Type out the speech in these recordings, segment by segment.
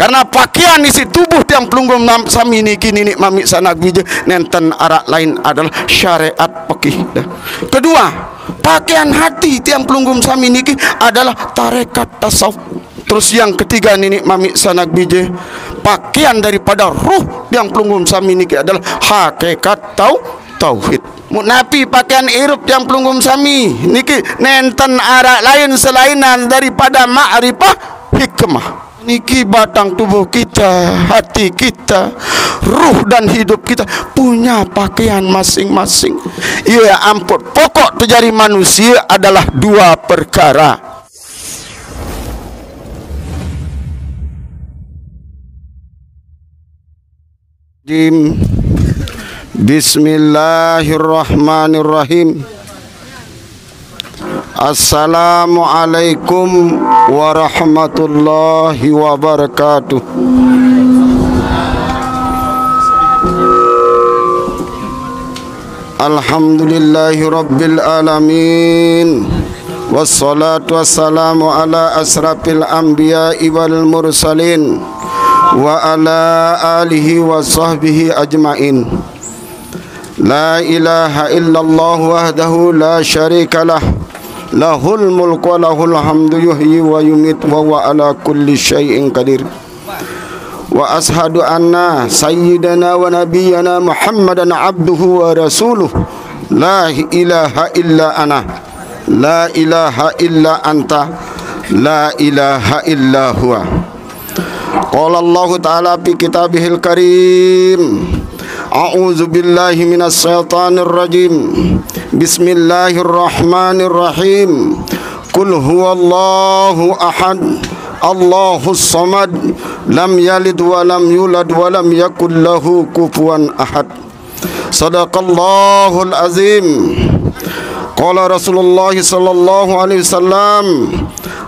Karena pakaian isi tubuh tiang pelunggum sami niki ninik mami sanak bija nenten arak lain adalah syariat pakih. Kedua, pakaian hati tiang pelunggum sami niki adalah tarekat tasawuf. Terus yang ketiga ninik mami sanak bija, pakaian daripada ruh tiang pelunggum sami niki adalah hakikat tauhid. Napi pakaian irup yang pelunggum sami niki nenten arak lain selainan daripada ma'rifah hikmah. Niki batang tubuh kita, hati kita, ruh dan hidup kita punya pakaian masing-masing. Ya ampun, pokok terjadi manusia adalah dua perkara. Bismillahirrahmanirrahim. Assalamualaikum warahmatullahi wabarakatuh. Alhamdulillahi rabbil alamin. Wassalatu wassalamu ala asrafil anbiya'i wal mursalin wa ala alihi wa sahbihi ajmain. La ilaha illallah wahdahu la syarika lah, lahul mulku wa lahul hamdu yuhyi wa yumit wa huwa ala kulli syai'in qadir. Wa ashhadu anna sayyidana wa nabiyyana Muhammadan abduhu wa rasuluh. La ilaha illa ana, la ilaha illa anta, la ilaha illa huwa. Qala Allah ta'ala fi kitabihil karim, a'udzu billahi minas syaitonir rajim. Bismillahirrahmanirrahim. Qul huwallahu ahad, Allahus samad, lam yalid wa lam yulad wa lam yakul lahu kufuwan ahad. Sadaqallahul azim. Qala Rasulullah sallallahu alaihi wasallam,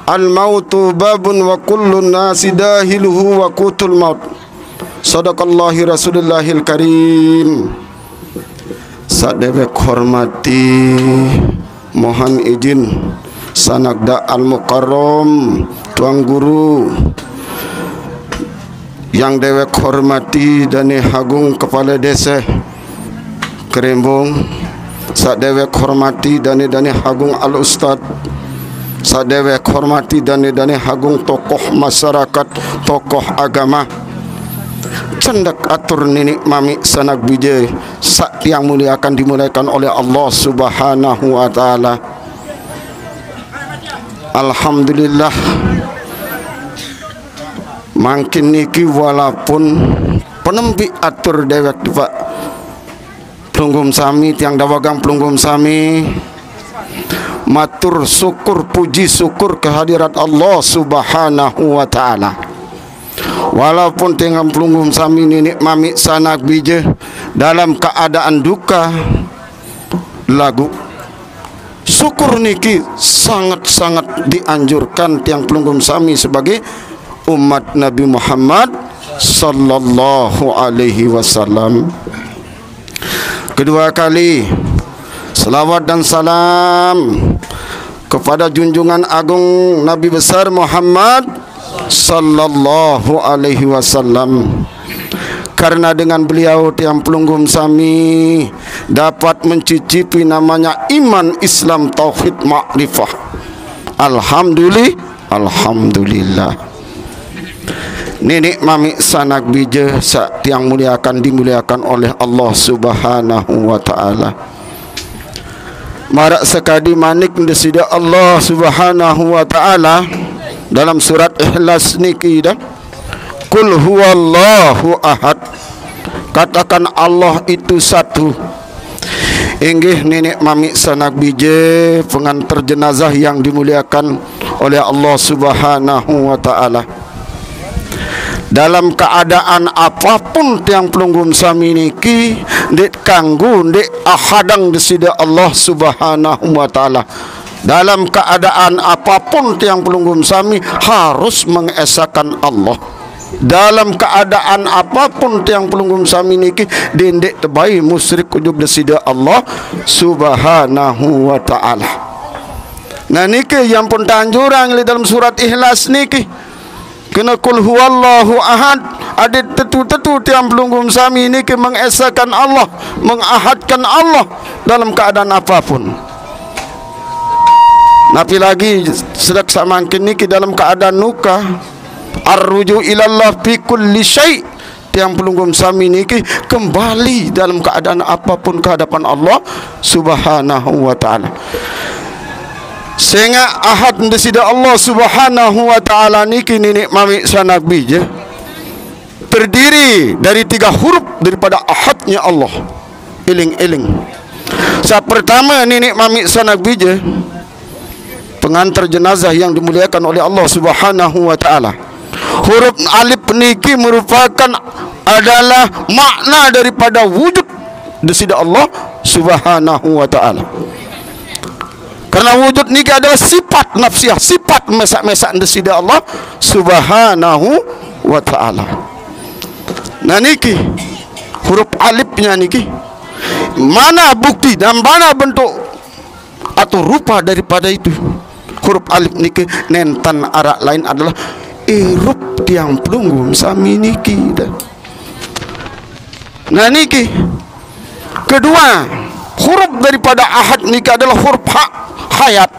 al-mautu babun wa kullu nasi dahiluhu wa kutul maut. Sadaqallahi Rasulullahil karim. Sadewek hormati, mohon izin sanagda al-mukarram tuang guru, yang dewek hormati dani hagung kepala desa Kerembung, sadewek hormati dani hagung al-ustad, sadewek hormati dani hagung tokoh masyarakat, tokoh agama, cendak atur ninik mami sanak bijay sak yang mulia akan dimulaikan oleh Allah Subhanahu wa taala. Alhamdulillah, makin niki walaupun penembi atur dewek Pak pelunggum sami tiang dawagang pelunggum sami matur syukur puji syukur kehadirat Allah Subhanahu wa taala. Walaupun tinggal pelunggum sami ninik mami sanak bija dalam keadaan duka lagu syukur niki sangat-sangat dianjurkan tiang pelunggum sami sebagai umat Nabi Muhammad sallallahu alaihi wasallam. Kedua kali selawat dan salam kepada junjungan agung Nabi besar Muhammad sallallahu alaihi wasallam, karena dengan beliau tiang pelunggum sami dapat mencicipi namanya iman, Islam, tauhid, makrifah. Alhamdulillah. Nenek mami sanak bija sak tiang mulia akan dimuliakan oleh Allah Subhanahu wa taala. Marak sekadi manik desida Allah Subhanahu wa taala dalam surat Ikhlas niki dah, Qul huwallahu ahad, katakan Allah itu satu. Inggih nenek mami sanak bije pengantar jenazah yang dimuliakan oleh Allah Subhanahu wa taala. Dalam keadaan apapun tiang pelunggum sami niki dek kanggu dek ahadang desida Allah Subhanahu wa taala. Dalam keadaan apapun tiang pelunggum sami harus mengesahkan Allah. Dalam keadaan apapun tiang pelunggum sami niki dendek tebai musyrik ujub desida Allah Subhanahu wa taala. Nah niki yang pun tanjurang dalam surat Ikhlas niki, kena kul huwallahu ahad. Ada tetu-tetu tiang pelunggum sami niki mengesakan Allah, mengahadkan Allah dalam keadaan apapun. Nabi lagi sedak samangkin niki dalam keadaan nuka, arruju ilallah fi kulli syai'. Tiang pelunggum sami niki kembali dalam keadaan apapun ke hadapan Allah Subhanahu wa taala. Sehingga ahad desida Allah Subhanahu wa taala niki nenek mami sanakbi je terdiri dari 3 huruf daripada ahadnya Allah. Eling-eling. Sa pertama nenek mami sanakbi je pengantar jenazah yang dimuliakan oleh Allah Subhanahu wa taala. Huruf alif niki merupakan adalah makna daripada wujud desida Allah Subhanahu wa taala. Karena wujud niki adalah sifat nafsiyah, sifat mesak-mesak desida Allah Subhanahu wa taala. Nah niki huruf alifnya niki mana bukti dan mana bentuk atau rupa daripada itu huruf alif niki nentan arak lain adalah irup tiang pelunggum sami niki. Nah niki kedua huruf daripada ahad niki adalah huruf ha, hayat.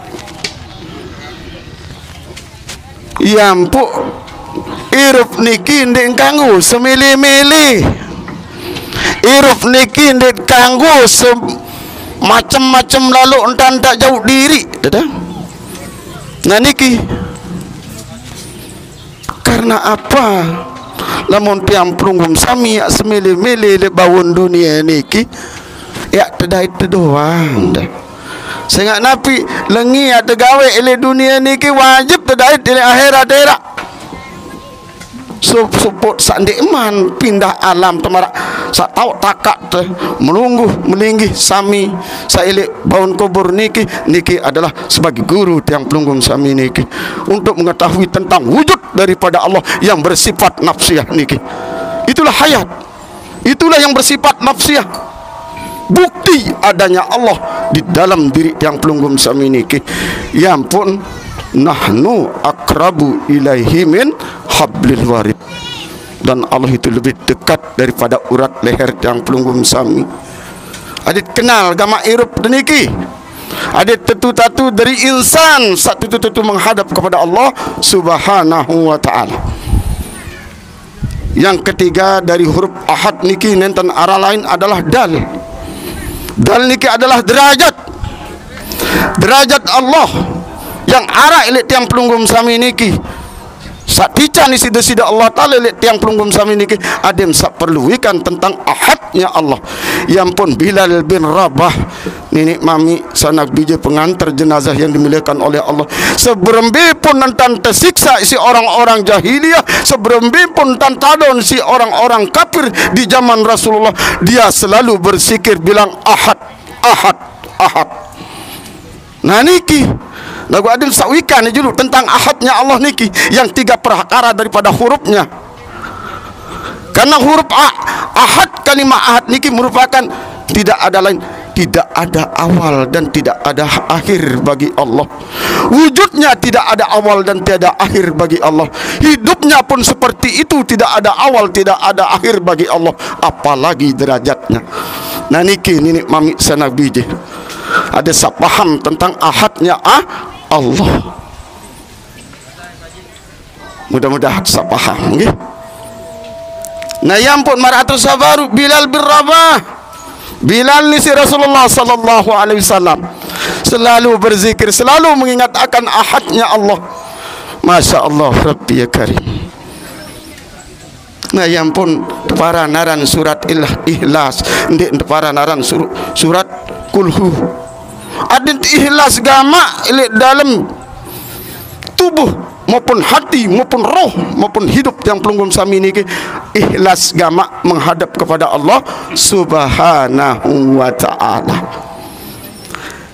Ya ampun, irup niki ndek kanggo semili-mili. Irup niki ndek kanggo macam-macam lalu entan tak jauh diri. Nah niki karena apa? Lamun tiang pelunggum sami ya semili-mili le bawon dunia niki ya tedai doang dah. Sehingga napi lengi ada gawe ile dunia niki wajib tedai ile akhirat dak. Support sandi iman pindah alam temarak sak tau takak teh melungguh melinggi sami saile baun kubur niki adalah sebagai guru tiang pelunggum sami niki untuk mengetahui tentang wujud daripada Allah yang bersifat nafsiyah niki. Itulah hayat, itulah yang bersifat nafsiyah, bukti adanya Allah di dalam diri tiang pelunggum sami niki. Ya ampun, nahnu akrabu ilaihi min hablil warid. Dan Allah itu lebih dekat daripada urat leher tiang pelunggum sami. Adit kenal gama irup deniki. Adit tetu-tatu dari insan satu tetu menghadap kepada Allah Subhanahu wa taala. Yang ketiga dari huruf ahad niki nenten arah lain adalah dal. Dal niki adalah derajat. Derajat Allah yang arah ilik tiang pelunggum sami niki. Satican isi desida Allah Ta'ala ilik tiang pelunggum sami niki adem sak perluikan tentang ahadnya Allah. Yang pun Bilal bin Rabah nenek mami sanak bija pengantar jenazah yang dimuliakan oleh Allah. Seberembi pun nantan tersiksa si orang-orang jahiliyah, seberembi pun tantadon si orang-orang kafir di zaman Rasulullah, dia selalu bersikir bilang ahad, ahad, ahad. Nah niki lagu adil sawikan dulu tentang ahadnya Allah niki yang 3 perkara daripada hurufnya. Karena huruf ahad, kalimat ahad niki merupakan tidak ada lain, tidak ada awal dan tidak ada akhir bagi Allah. Wujudnya tidak ada awal dan tiada akhir bagi Allah. Hidupnya pun seperti itu, tidak ada awal, tidak ada akhir bagi Allah, apalagi derajatnya. Nah niki nenek mami sanabije ada sapaham tentang ahadnya Allah. Mudah-mudahan sapaham nggih. Nah yang pun maratul sabaru Bilal bin Rabah. Bilal ni si Rasulullah sallallahu alaihi wasallam selalu berzikir, selalu mengingat akan ahadnya Allah. Masya Allah Rabbi ya Karim. Nah yang pun para naran surat Ikhlas, ndek para naran surat Kulhu. Adit ikhlas gama dalam tubuh maupun hati maupun roh maupun hidup yang pelunggum sami niki ikhlas gama menghadap kepada Allah Subhanahu wa taala.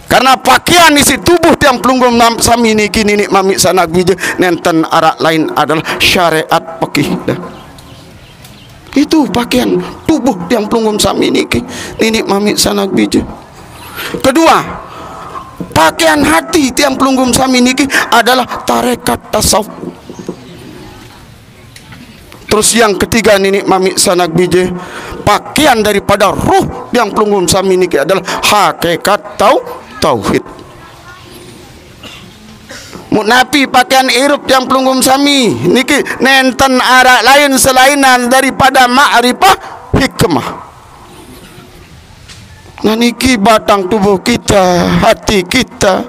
Karena pakaian isi tubuh yang pelunggum sami niki nini mami sanak bija nenten arak lain adalah syariat pakih. Itu pakaian tubuh yang pelunggum sami niki nini mami sanak bija. Kedua, pakaian hati tiang pelunggum sami niki adalah tarekat tasawuf. Terus yang ketiga nenek mami sanak bije, pakaian daripada ruh yang pelunggum sami niki adalah hakikat tauhid. Munapi pakaian irup yang pelunggum sami niki nenten arak lain selainan daripada ma'rifah hikmah. Nah niki batang tubuh kita, hati kita,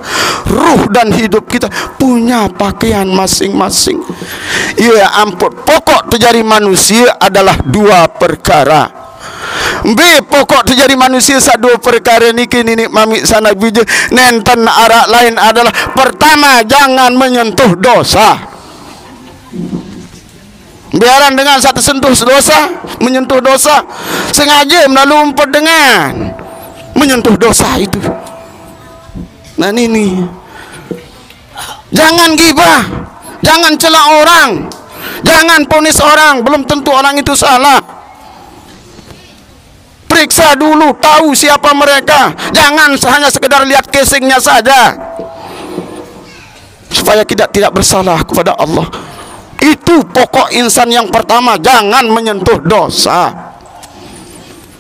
ruh dan hidup kita punya pakaian masing-masing. Ya ampun, pokok terjadi manusia adalah dua perkara. Pokok terjadi manusia dua perkara niki nenek mami sanak bije nenten arak lain adalah pertama, jangan menyentuh dosa. Biaran dengan satu sentuh dosa, menyentuh dosa, sengaja melalui umpet dengan menyentuh dosa itu. Nah ini, jangan gibah, jangan cela orang, jangan ponis orang, belum tentu orang itu salah. Periksa dulu, tahu siapa mereka. Jangan hanya sekedar lihat casingnya saja, supaya kita tidak bersalah kepada Allah. Itu pokok insan yang pertama, jangan menyentuh dosa.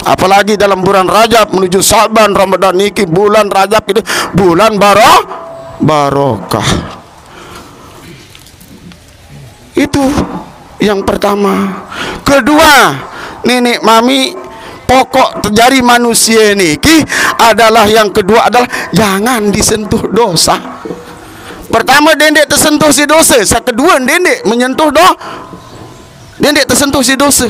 Apalagi dalam bulan Rajab menuju Sa'ban, Ramadan niki bulan Rajab itu bulan barokah. Itu yang pertama. Kedua, nenek mami, pokok terjadi manusia niki adalah yang kedua adalah jangan disentuh dosa. Pertama dendek tersentuh si dosa, yang kedua dendek menyentuh dendek tersentuh si dosa.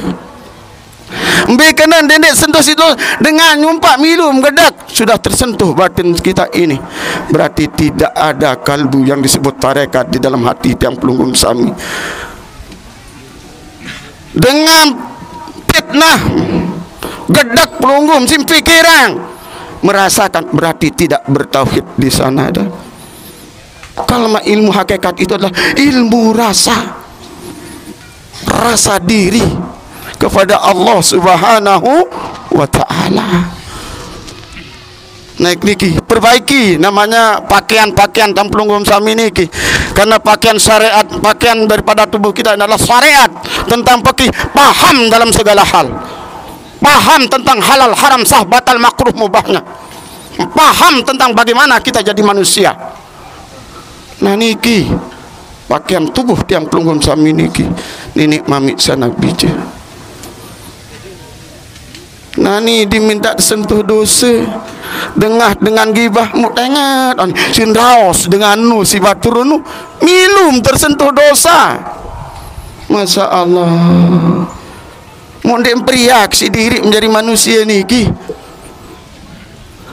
Kanan dendek sentuh situ dengan nyumpak minum gedak sudah tersentuh batin kita ini. Berarti tidak ada kalbu yang disebut tarekat di dalam hati yang pelunggum sami. Dengan fitnah gedak pelunggum sim pikiran merasakan, berarti tidak bertauhid di sana. Kalau ilmu hakikat itu adalah ilmu rasa diri kepada Allah Subhanahu wa ta'ala. Naik niki, perbaiki namanya pakaian-pakaian dan pelunggum sami niki. Karena pakaian syariat, pakaian daripada tubuh kita adalah syariat tentang fikih, paham dalam segala hal. Paham tentang halal, haram, sah, batal, makruh, mubahnya. Paham tentang bagaimana kita jadi manusia. Nah niki pakaian tubuh tiang pelunggum sami niki nenek mami sanak bije. Nani diminta sentuh dosa dengan gibah mutengat sindaos dengan si batur milum tersentuh dosa. Masya Allah, mau demperiak si diri menjadi manusia niki.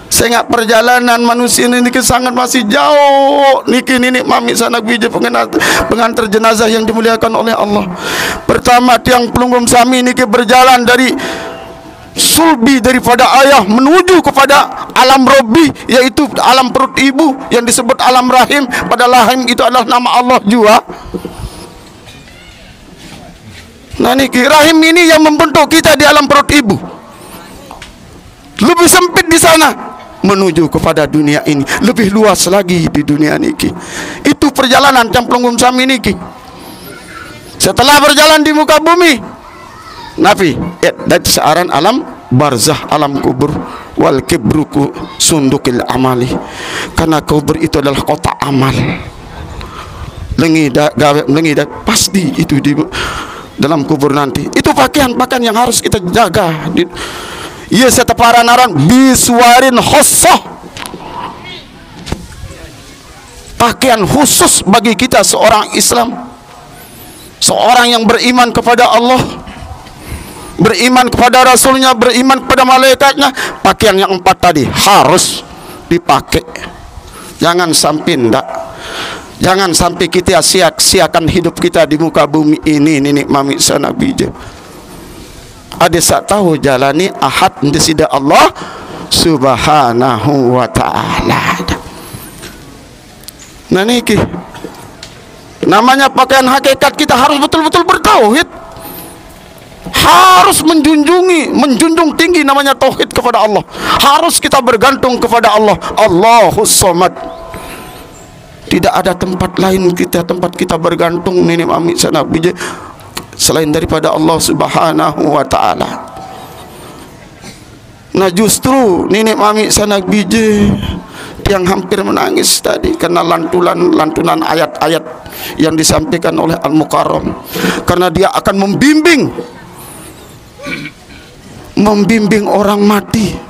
Saya nggak perjalanan manusia ini sangat masih jauh niki nenek mami sanak bije pengantar jenazah yang dimuliakan oleh Allah. Pertama tiang pelunggum sami niki berjalan dari sulbi daripada ayah menuju kepada alam Robbi, yaitu alam perut ibu yang disebut alam rahim. Pada rahim itu adalah nama Allah juga. Nah niki rahim ini yang membentuk kita di alam perut ibu. Lebih sempit di sana menuju kepada dunia ini, lebih luas lagi di dunia niki. Itu perjalanan yang pelunggum sami niki. Setelah berjalan di muka bumi, Nabi dari searan alam barzah, alam kubur, wal kibruku sundukil amali. Karena kubur itu adalah kotak amal. Lengi pasti itu di dalam kubur nanti. Itu pakaian-pakaian yang harus kita jaga. Ia setepara naran biswarin khosoh, pakaian khusus bagi kita seorang Islam, seorang yang beriman kepada Allah, beriman kepada Rasulnya, beriman kepada malaikatnya. Pakaian yang 4 tadi harus dipakai. Jangan sampai tidak, jangan sampai kita sia-siakan hidup kita di muka bumi ini. Nenek mami sanak bije ada sak tahu jalani ahad desida Allah Subhanahu wa ta'ala. Nah niki namanya pakaian hakikat. Kita harus betul-betul bertauhid, harus menjunjung tinggi namanya tauhid kepada Allah. Harus kita bergantung kepada Allah. Allahus Samad. Tidak ada tempat lain tempat kita bergantung. Nenek mami sanak bije selain daripada Allah Subhanahu wa taala. Nah, justru nenek mami sanak bije yang hampir menangis tadi karena lantunan ayat-ayat yang disampaikan oleh Al-Mukarram, karena dia akan membimbing orang mati.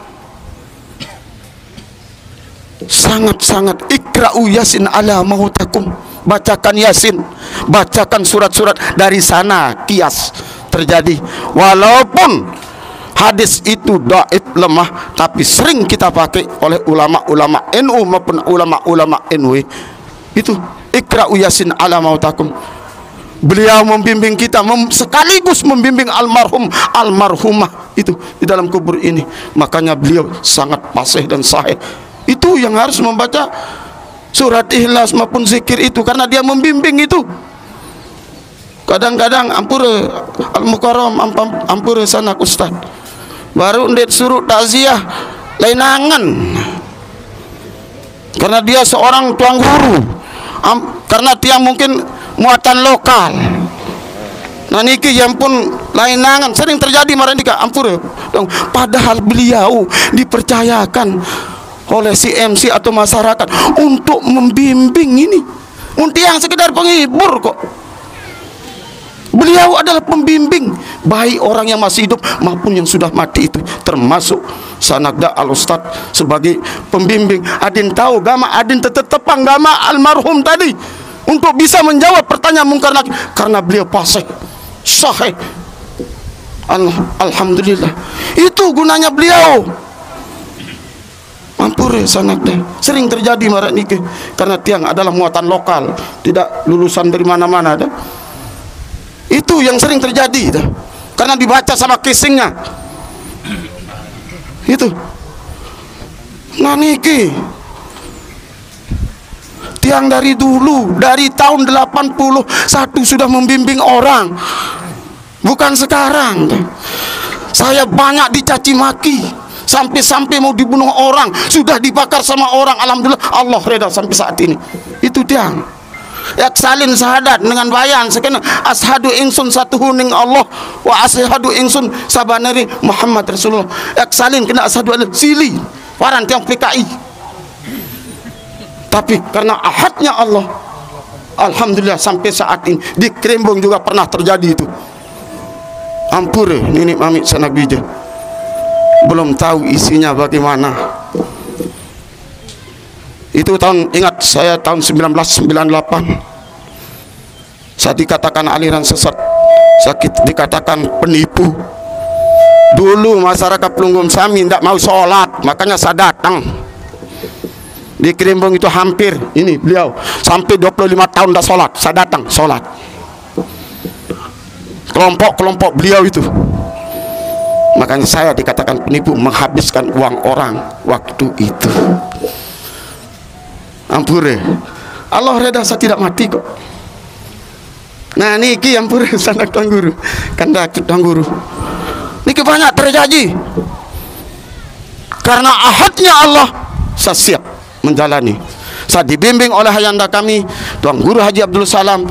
Sangat-sangat, ikra'u yasin ala mautakum, bacakan Yasin, bacakan surat-surat. Dari sana kias terjadi. Walaupun hadis itu dhaif, lemah, tapi sering kita pakai oleh ulama-ulama NU maupun ulama-ulama NW. Itu ikra'u yasin ala mautakum. Beliau membimbing kita, sekaligus membimbing almarhum almarhumah itu di dalam kubur ini. Makanya beliau sangat fasih dan sahih. Itu yang harus membaca surat Ikhlas maupun zikir itu, karena dia membimbing itu. Kadang-kadang ampure Al-Mukarram, ampure sanak ustaz, baru ndet suruh takziah lainangan, karena dia seorang tuang guru, karena dia mungkin muatan lokal. Nah niki yang pun lainangan sering terjadi marandika ampure. Padahal beliau dipercayakan oleh si MC atau masyarakat untuk membimbing ini, untuk yang sekedar penghibur kok. Beliau adalah pembimbing, baik orang yang masih hidup maupun yang sudah mati itu, termasuk Sanakda Al-Ustad sebagai pembimbing. Adin tahu gama, adin tetepang gama almarhum tadi untuk bisa menjawab pertanyaan mungkar nakir, karena beliau fasih sahih. Alhamdulillah, itu gunanya beliau. Ampure Sanakda, sering terjadi marak niki karena tiang adalah muatan lokal, tidak lulusan dari mana-mana dah. Itu yang sering terjadi dah, karena dibaca sama casingnya itu. Nah niki tiang dari dulu, dari tahun 81 sudah membimbing orang, bukan sekarang dah. Saya banyak dicaci maki, sampai mau dibunuh orang, sudah dibakar sama orang. Alhamdulillah Allah reda sampai saat ini. Itu tiang yak salin syahadat dengan bayan sekena ashadu ingsun satu huning Allah wa ashadu ingsun sabaneri Muhammad Rasulullah. Yak salin kena ashadu alaihi sili waran tiang PKI, tapi karena ahadnya Allah, alhamdulillah sampai saat ini. Di Krembong juga pernah terjadi itu. Ampure nenek mami sanak bija, belum tahu isinya bagaimana. Itu tahun, ingat saya tahun 1998, saya dikatakan aliran sesat, sakit dikatakan penipu. Dulu masyarakat Pelunggum Sami tidak mau sholat, makanya saya datang di Krimbong itu. Hampir ini beliau sampai 25 tahun dah sholat, saya datang sholat. Kelompok beliau itu, makanya saya dikatakan penipu, menghabiskan uang orang waktu itu. Ampure Allah reda saya tidak mati kok. Nah niki ampure sanak tuang guru, kandak tuang guru niki banyak terjadi karena ahadnya Allah. Saya siap menjalani, saya dibimbing oleh hayanda kami tuang guru Haji Abdul Salam,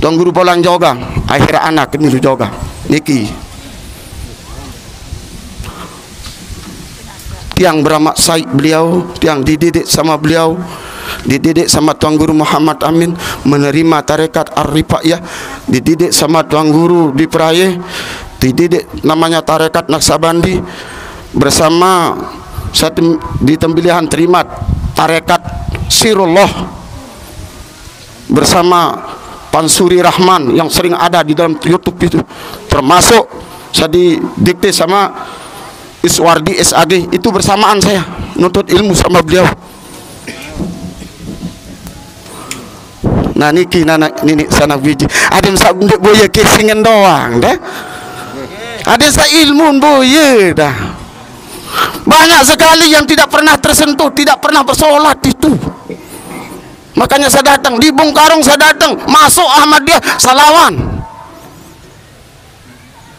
tuang guru Bolang Jogang, akhir anak niru Jogang niki tiang beramak saik beliau, tiang dididik sama beliau, dididik sama tuang guru Muhammad Amin, menerima tarekat Ar-Rifaiyah, dididik sama tuang guru di Praye, dididik namanya tarekat Naksabandi, bersama satu di Tembilihan terima tarekat Sirullah bersama Pansuri Rahman yang sering ada di dalam YouTube itu, termasuk saya didikte sama Iswardi SAG, itu bersamaan saya nuntut ilmu sama beliau. Nah niki nini sanak biji, ada yang sabun boya kesingan doang dah, ada yang ilmu boya dah. Banyak sekali yang tidak pernah tersentuh, tidak pernah bersolat itu. Makanya saya datang di Bung Karong, saya datang masuk Ahmadiyah Salawan.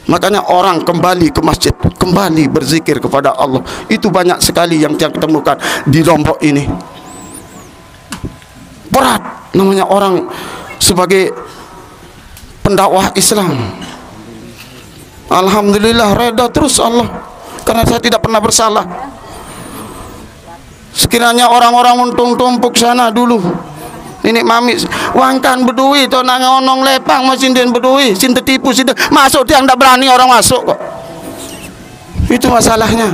Makanya orang kembali ke masjid, kembali berzikir kepada Allah. Itu banyak sekali yang kita temukan di Lombok ini. Berat namanya orang sebagai pendakwah Islam. Alhamdulillah reda terus Allah, karena saya tidak pernah bersalah. Sekiranya orang-orang untung tumpuk sana dulu, ini mami wangkan bedui to nang onong lepang masih den bedui sin tertipu sin masuk dia ndak berani orang masuk kok. Itu masalahnya.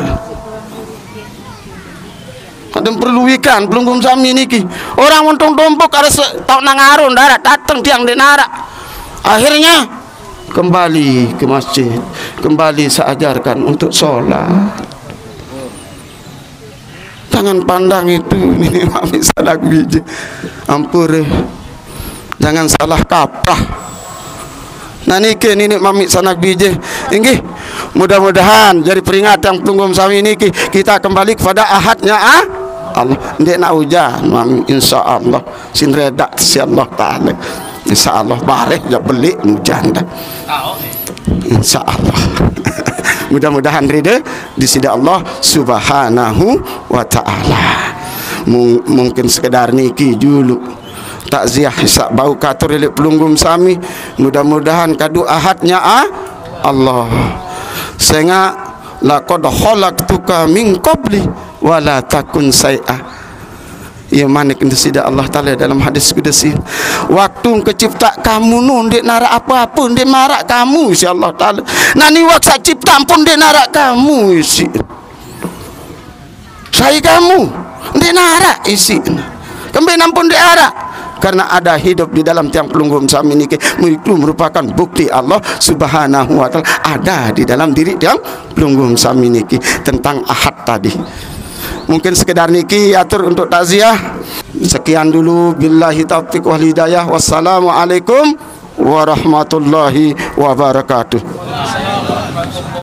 Ada perlu ikan pelunggum sami niki. Orang untung tumpuk ada tau nang arun darat datang tiang denara. Akhirnya kembali ke masjid, kembali saya ajarkan untuk sholat. Jangan pandang itu ini mami salah biji. Ampure. Jangan salah kaprah. Nah niki ini mami sanak biji. Inggih, mudah-mudahan jadi peringatan pelunggum sami niki kita kembali kepada ahadnya Allah. Ndek nak hujan mami insyaallah sin reda si Allah taala. Insyaallah bareh ya beli hujan dah. Insyaallah. Mudah-mudahan rida di sisi Allah Subhanahu wa taala. Mungkin sekedar niki dulu takziah hisab bau katur lek pelunggum sami. Mudah-mudahan kadu ahadnya Allah. Sehingga laqad khalaqtuka min qabli wala takun say'a. Ya manik insida Allah Ta'ala dalam hadis qudsi. Waktu kecipta kamu nun dek narak apa-apa dek marak kamu si Allah Ta'ala. Nani waktu cipta pun dek narak kamu isi. Saya kamu dek narak isi. Kembali nampun dek arak. Karena ada hidup di dalam tiang pelunggum sami niki itu merupakan bukti Allah Subhanahu wa taala ada di dalam diri tiang pelunggum sami niki tentang ahad tadi. Mungkin sekedar niki atur untuk takziah. Sekian dulu, billahi taufiq wal hidayah. Wassalamualaikum warahmatullahi wabarakatuh.